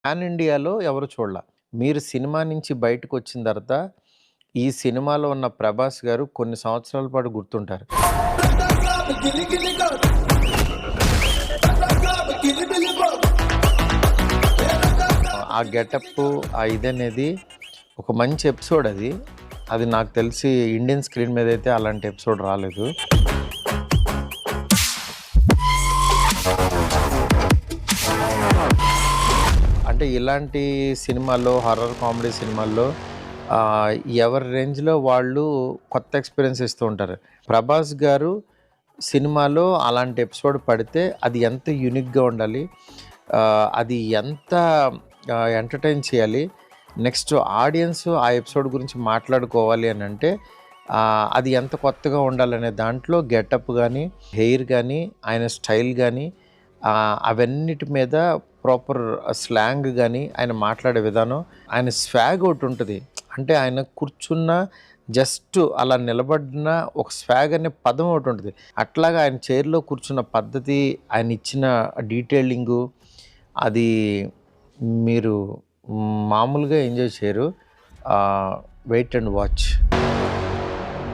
Pan ఇండియాలో ఎవరు చూడల. మీరు సినిమా నుంచి బయటకొచ్చిన తర్వాత, ఈ సినిమాలో ఉన్న 'ప్రభాస్' గారు కొన్ని సంవత్సరాల పాటు గుర్తుంటారు. ఆ గెటప్పు, ఆ ఇదనేది ఒక మంచి ఎపిసోడ్ అది. అది నాకు తెలిసి ఇండియన్ స్క్రీన్ మీదైతే అలాంటి ఎపిసోడ్ రాలేదు. అంటే ఇలాంటి సినిమాల్లో, హారర్ కామెడీ సినిమాల్లో ఎవరి రేంజ్‌లో వాళ్ళు కొత్త ఎక్స్‌పీరియన్స్ ఇస్తూ ఉంటారు. 'ప్రభాస్' గారు సినిమాలో అలాంటి ఎపిసోడ్ పడితే అది ఎంత యూనిక్‌గా ఉండాలి, అది ఎంత ఎంటర్‌టైన్ చేయాలి, నెక్స్ట్ ఆడియన్స్ ఆ ఎపిసోడ్ గురించి మాట్లాడుకోవాలి అనంటే అది ఎంత కొత్తగా ఉండాలనే దాంట్లో గెటప్ గానీ, హెయిర్ గానీ, ఆయన స్టైల్ గానీ అవన్నిటి మీద ప్రాపర్ స్లాంగ్ గానీ, ఆయన మాట్లాడే విధానం, ఆయన స్వాగ్ ఒకటుంటది. అంటే ఆయన కూర్చున్న జస్ట్ అలా నిలబడిన ఒక స్వాగ్ అనే పదం ఒకటుంటది. అట్లాగా ఆయన చైర్‌లో కూర్చున్న పద్ధతి, ఆయన ఇచ్చిన డీటెయిలింగు, అది మీరు మామూలుగా ఎంజాయ్ చేయరు. Wait and watch.